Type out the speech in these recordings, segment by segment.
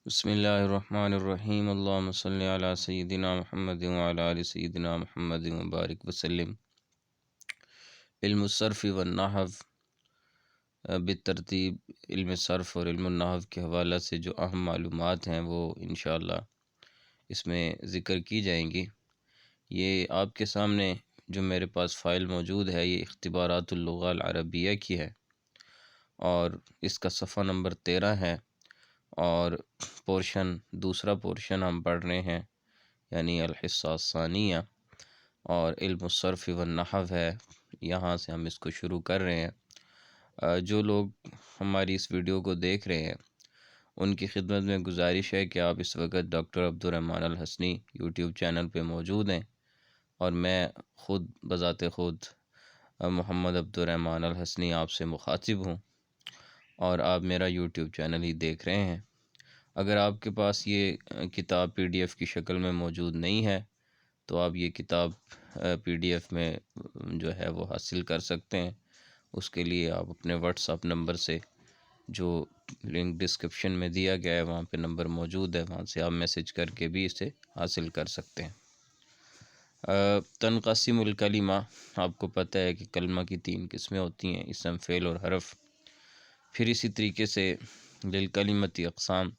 بسم اللہ الرحمن الرحیم اللہم صلی علی سیدنا محمد وعلی آل سیدنا محمد وبارک وسلم۔ علم الصرف والنحو بالترتیب علم صرف اور علم النحو کے حوالہ سے جو اہم معلومات ہیں وہ انشاءاللہ اس میں ذکر کی جائیں گی۔ یہ آپ کے سامنے جو میرے پاس فائل موجود ہے یہ اختبارات اللغہ العربیہ کی ہے اور اس کا صفحہ نمبر 13 ہے، اور دوسرا پورشن ہم پڑھ رہے ہیں یعنی الحصہ الثانیہ، اور علم الصرف والنحو ہے، یہاں سے ہم اس کو شروع کر رہے ہیں۔ جو لوگ ہماری اس ویڈیو کو دیکھ رہے ہیں ان کی خدمت میں گزارش ہے کہ آپ اس وقت ڈاکٹر عبدالرحمن الحسنی یوٹیوب چینل پہ موجود ہیں، اور میں خود بذات خود محمد عبدالرحمن الحسنی آپ سے مخاطب ہوں، اور آپ میرا یوٹیوب چینل ہی دیکھ رہے ہیں۔ اگر آپ کے پاس یہ کتاب PDF کی شکل میں موجود نہیں ہے تو آپ یہ کتاب PDF میں جو ہے وہ حاصل کر سکتے ہیں۔ اس کے لیے آپ اپنے واٹس ایپ نمبر سے، جو لنک ڈسکرپشن میں دیا گیا ہے وہاں پہ نمبر موجود ہے، وہاں سے آپ میسج کر کے بھی اسے حاصل کر سکتے ہیں۔ تنقسم الکلمہ، آپ کو پتہ ہے کہ کلمہ کی 3 قسمیں ہوتی ہیں، اسم، فعل اور حرف۔ پھر اسی طریقے سے للکلمۃ اقسام،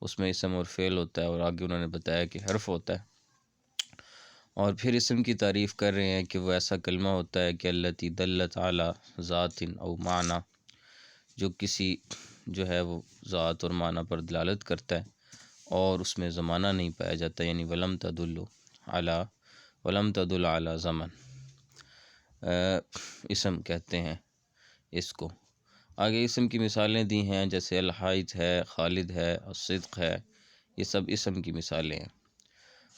اس میں اسم اور فعل ہوتا ہے، اور آگے انہوں نے بتایا کہ حرف ہوتا ہے۔ اور پھر اسم کی تعریف کر رہے ہیں کہ وہ ایسا کلمہ ہوتا ہے کہ التی دلت علی ذات او معنی، جو کسی جو ہے وہ ذات اور معنی پر دلالت کرتا ہے اور اس میں زمانہ نہیں پایا جاتا، یعنی ولم تدل علی زمن، اسم کہتے ہیں اس کو۔ آگے اسم کی مثالیں دی ہیں، جیسے الحائط ہے، خالد ہے، الصدق ہے، یہ سب اسم کی مثالیں ہیں۔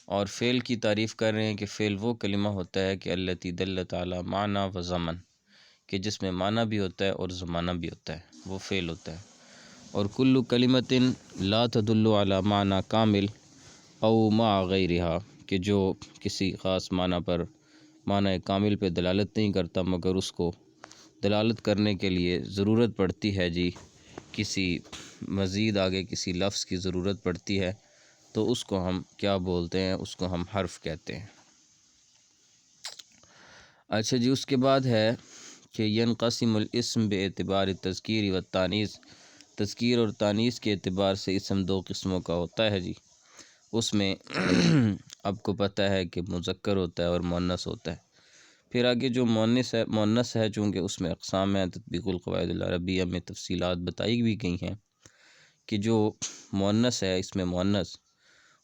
اور فعل کی تعریف کر رہے ہیں کہ فعل وہ کلمہ ہوتا ہے کہ التی دلت علی معنی و زمن، کہ جس میں معنی بھی ہوتا ہے اور زمانہ بھی ہوتا ہے، وہ فعل ہوتا ہے۔ اور کل کلمۃ لا تدل علی معنی کامل او مع غیرہا، کہ جو کسی خاص معنی پر، معنی کامل پہ دلالت نہیں کرتا مگر اس کو دلالت کرنے کے لیے ضرورت پڑتی ہے کسی مزید آگے کسی لفظ کی ضرورت پڑتی ہے، تو اس کو ہم کیا بولتے ہیں؟ اس کو ہم حرف کہتے ہیں۔ اچھا جی، اس کے بعد ہے کہ ینقسم الاسم باعتبار التذکیر والتانیث، تذکیر اور تانیث کے اعتبار سے اسم 2 قسموں کا ہوتا ہے جی۔ اس میں آپ کو پتہ ہے کہ مذکر ہوتا ہے اور مؤنث ہوتا ہے۔ پھر آگے جو مؤنث ہے چونکہ اس میں اقسام ہیں، تطبیق القواعد العربیہ میں تفصیلات بتائی بھی گئی ہیں کہ جو مؤنث ہے، اس میں مؤنث،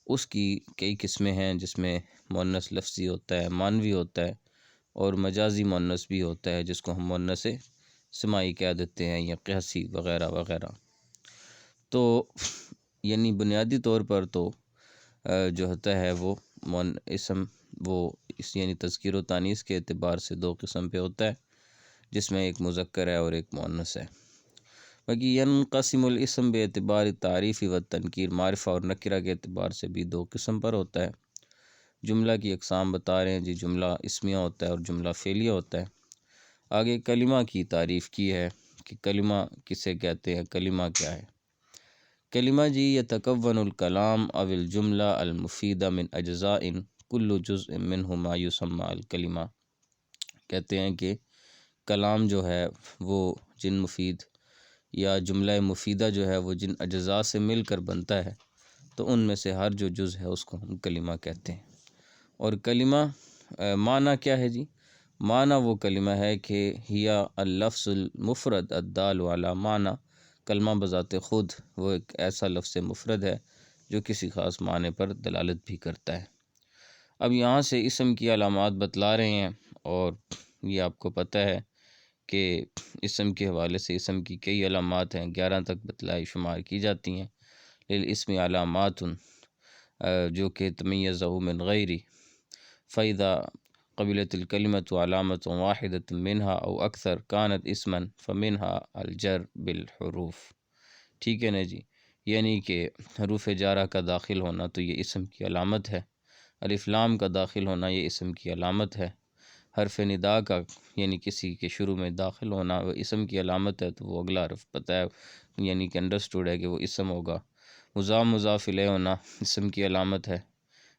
اس کی کئی قسمیں ہیں، جس میں مؤنث لفظی ہوتا ہے، معنوی ہوتا ہے، اور مجازی مؤنث بھی ہوتا ہے جس کو ہم مؤنث سماعی کہہ دیتے ہیں، یا قیاسی وغیرہ وغیرہ۔ تو یعنی بنیادی طور پر تو جو ہوتا ہے وہ اسم، وہ یعنی تذکیر و تانیث کے اعتبار سے 2 قسم پہ ہوتا ہے، جس میں ایک مذکر ہے اور ایک مؤنث ہے۔ باقی ینقسم الاسم باعتبار تعریف و تنکیر، معرفہ اور نکرہ کے اعتبار سے بھی 2 قسم پر ہوتا ہے۔ جملہ کی اقسام بتا رہے ہیں جی، جملہ اسمیہ ہوتا ہے اور جملہ فعلیہ ہوتا ہے۔ آگے کلمہ کی تعریف کی ہے کہ کلمہ کسے کہتے ہیں، کلمہ کیا ہے؟ کلمہ جی یتکون الکلام او الجملہ المفیدہ من اجزاء کل جزء منہ ما یسمى الکلمہ، کہتے ہیں کہ کلام جو ہے وہ جن مفید یا جملہ مفیدہ جو ہے وہ جن اجزاء سے مل کر بنتا ہے، تو ان میں سے ہر جو جز ہے اس کو ہم کلمہ کہتے ہیں۔ اور کلمہ معنی کیا ہے جی؟ معنی وہ کلمہ ہے کہ ہیا اللفظ المفرد الدال علی معنی، کلمہ بذات خود وہ ایک ایسا لفظ مفرد ہے جو کسی خاص معنی پر دلالت بھی کرتا ہے۔ اب یہاں سے اسم کی علامات بتلا رہے ہیں، اور یہ آپ کو پتہ ہے کہ اسم کے حوالے سے اسم کی کئی علامات ہیں، 11 تک بتلائی شمار کی جاتی ہیں۔ للاسم علامات جو کہ تمیزہ من غیری، فَإِذَا قبلت الکلمۃ علامۃ واحدۃ منہا او اکثر کانت اسما فمنہا الجر بالحروف۔ ٹھیک ہے نا جی، یعنی کہ حروف جارہ کا داخل ہونا تو یہ اسم کی علامت ہے، الف لام کا داخل ہونا یہ اسم کی علامت ہے، حرف ندا کا یعنی کسی کے شروع میں داخل ہونا وہ اسم کی علامت ہے، تو وہ اگلا حرف پتہ ہے، یعنی کہ انڈرسٹوڈ ہے کہ وہ اسم ہوگا۔ مضاف الیہ ہونا اسم کی علامت ہے،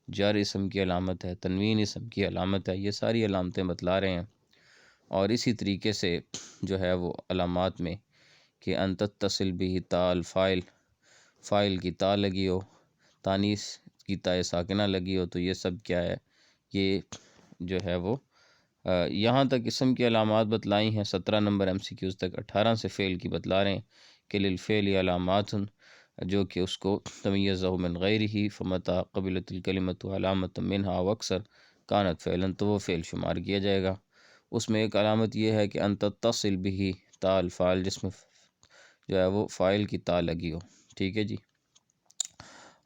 جر اسم کی علامت ہے، تنوین اسم کی علامت ہے، یہ ساری علامتیں بتلا رہے ہیں۔ اور اسی طریقے سے جو ہے وہ علامات میں کہ ان تتصل بھی تا الفاعل، فاعل کی تا لگی ہو، تانیث کی تا ساکنہ لگی ہو، تو یہ سب کیا ہے، یہ جو ہے وہ یہاں تک اسم کی علامات بتلائی ہیں 17 نمبر MCQs تک، 18 سے فعل کی بتلا رہے ہیں کہ للفعل علامات، جو کہ اس کو تمیزہ من غیرہ فمتى قبلت الکلمۃ علامۃ منہا واکثر کانت فعلا، تو وہ فعل شمار کیا جائے گا۔ اس میں ایک علامت یہ ہے کہ ان تتصل به تا الفاعل، جس میں جو ہے وہ فاعل کی تا لگی ہو، ٹھیک ہے جی۔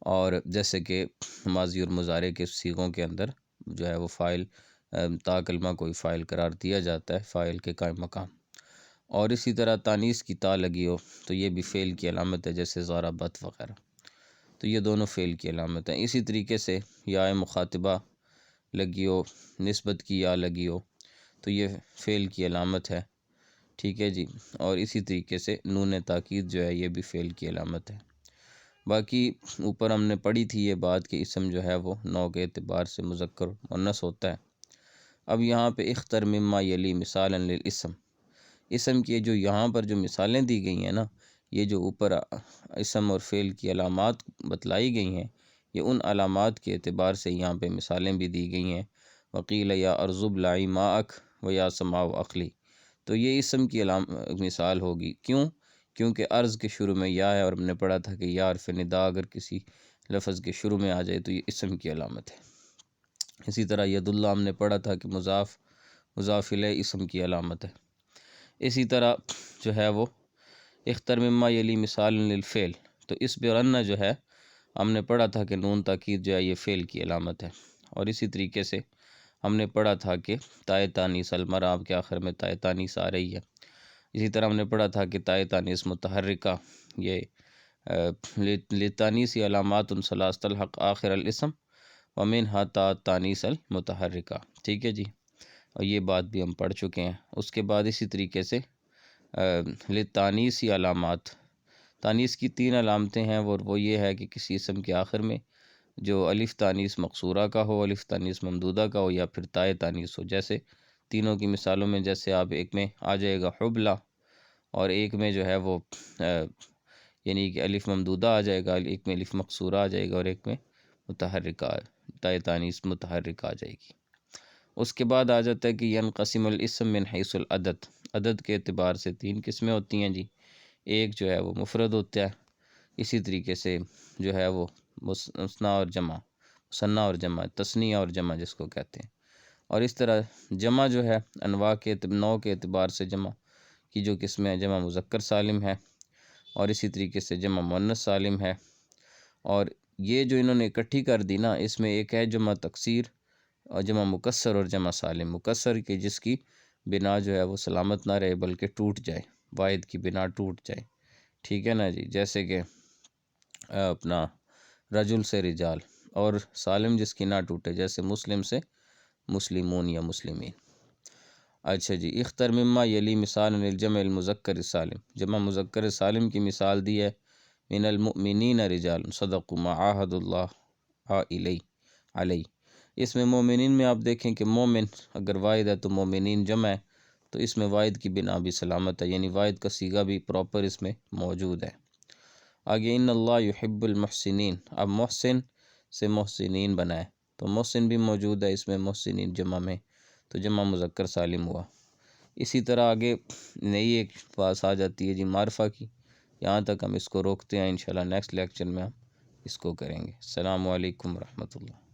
اور جیسے کہ ماضی اور مضارع کے صیغوں کے اندر جو ہے وہ فاعل تا کلمہ کوئی فاعل قرار دیا جاتا ہے، فاعل کے قائم مقام۔ اور اسی طرح تانیث کی تا لگی ہو تو یہ بھی فعل کی علامت ہے، جیسے ضربت وغیرہ، تو یہ دونوں فعل کی علامت ہیں۔ اسی طریقے سے یا مخاطبہ لگی ہو، نسبت کی یا لگی ہو تو یہ فعل کی علامت ہے، ٹھیک ہے جی۔ اور اسی طریقے سے نون تاکید جو ہے یہ بھی فعل کی علامت ہے۔ باقی اوپر ہم نے پڑھی تھی یہ بات کہ اسم جو ہے وہ نوع کے اعتبار سے مذکر مؤنث ہوتا ہے۔ اب یہاں پہ اختر مما یلی مثالا للاسم، اسم کی جو یہاں پر جو مثالیں دی گئی ہیں نا، یہ جو اوپر اسم اور فعل کی علامات بتلائی گئی ہیں، یہ ان علامات کے اعتبار سے یہاں پہ مثالیں بھی دی گئی ہیں۔ وقیل یا ارض ابلعی ماءک و یا سماء اقلی، تو یہ اسم کی مثال ہوگی، کیونکہ عرض کے شروع میں یا ہے، اور ہم نے پڑھا تھا کہ یا حرف ندا اگر کسی لفظ کے شروع میں آ جائے تو یہ اسم کی علامت ہے۔ اسی طرح ید اللہ ہم نے پڑھا تھا کہ مضاف الیہ اسم کی علامت ہے۔ اسی طرح جو ہے وہ اختر مما یلی مثال للفعل، تو اس برن جو ہے ہم نے پڑھا تھا کہ نون تاکید جو ہے یہ فعل کی علامت ہے۔ اور اسی طریقے سے ہم نے پڑھا تھا کہ تائے تانیث المرء، آپ کے آخر میں تائے تانیث آ رہی ہے۔ اسی طرح ہم نے پڑھا تھا کہ تائے تانیث متحرکہ، یہ لتانیث علامات ثلاث تلحق آخر الاسم ومنہا تا تانیث المتحرکہ، ٹھیک ہے جی۔ اور یہ بات بھی ہم پڑھ چکے ہیں۔ اس کے بعد اسی طریقے سے لتانیث علامات، تانیث کی 3 علامتیں ہیں، وہ یہ ہے کہ کسی اسم کے آخر میں جو الف تانیث مقصورہ کا ہو، الف تانیث ممدودہ کا ہو، یا پھر تائے تانیث ہو۔ جیسے تینوں کی مثالوں میں جیسے آپ ایک میں آ جائے گا حبلہ، اور ایک میں جو ہے وہ یعنی کہ الف ممدودہ آ جائے گا، ایک میں الف مقصورہ آ جائے گا، اور ایک میں متحرکہ تائے تانیث متحرکہ آ جائے گی۔ اس کے بعد آ جاتا ہے کہ ینقسم الاسم من حیث العدد، عدد کے اعتبار سے 3 قسمیں ہوتی ہیں جی۔ ایک جو ہے وہ مفرد ہوتا ہے، اسی طریقے سے جو ہے وہ مثنیٰ اور جمع، مثنیٰ اور جمع، تثنیہ اور جمع جس کو کہتے ہیں۔ اور اس طرح جمع جو ہے انواع کے نوع کے اعتبار سے جمع کی جو قسمیں ہیں، جمع مذکر سالم ہے، اور اسی طریقے سے جمع مؤنث سالم ہے۔ اور یہ جو انہوں نے اکٹھی کر دی نا، اس میں ایک ہے جمع تکسیر اور جمع مکسر اور جمع سالم۔ مکسر کی جس کی بنا جو ہے وہ سلامت نہ رہے بلکہ ٹوٹ جائے، واحد کی بنا ٹوٹ جائے، ٹھیک ہے نا جی۔ جیسے کہ اپنا رجل سے رجال، اور سالم جس کی نہ ٹوٹے، جیسے مسلم سے مسلمون یا مسلمین۔ اچھا جی، اختر مما یلی مثال للجمع المذکر السالم، جمع مذکر سالم کی مثال دی ہے من المؤمنین رجال صدقوا ما عاہدوا اللہ علیہ۔ اس میں مومنین میں آپ دیکھیں کہ مومن اگر واحد ہے تو مومنین جمع ہے، تو اس میں واحد کی بنا بھی سلامت ہے، یعنی واحد کا صیغہ بھی پراپر اس میں موجود ہے۔ آگے ان اللہ یحب المحسنین، اب محسن سے محسنین بنا ہے، تو محسن بھی موجود ہے اس میں محسنین جمع میں، تو جمع مذکر سالم ہوا۔ اسی طرح آگے نئی ایک بات آ جاتی ہے جی معرفہ کی، یہاں تک ہم اس کو روکتے ہیں، انشاءاللہ نیکسٹ لیکچر میں ہم اس کو کریں گے۔ السلام علیکم ورحمۃ اللہ۔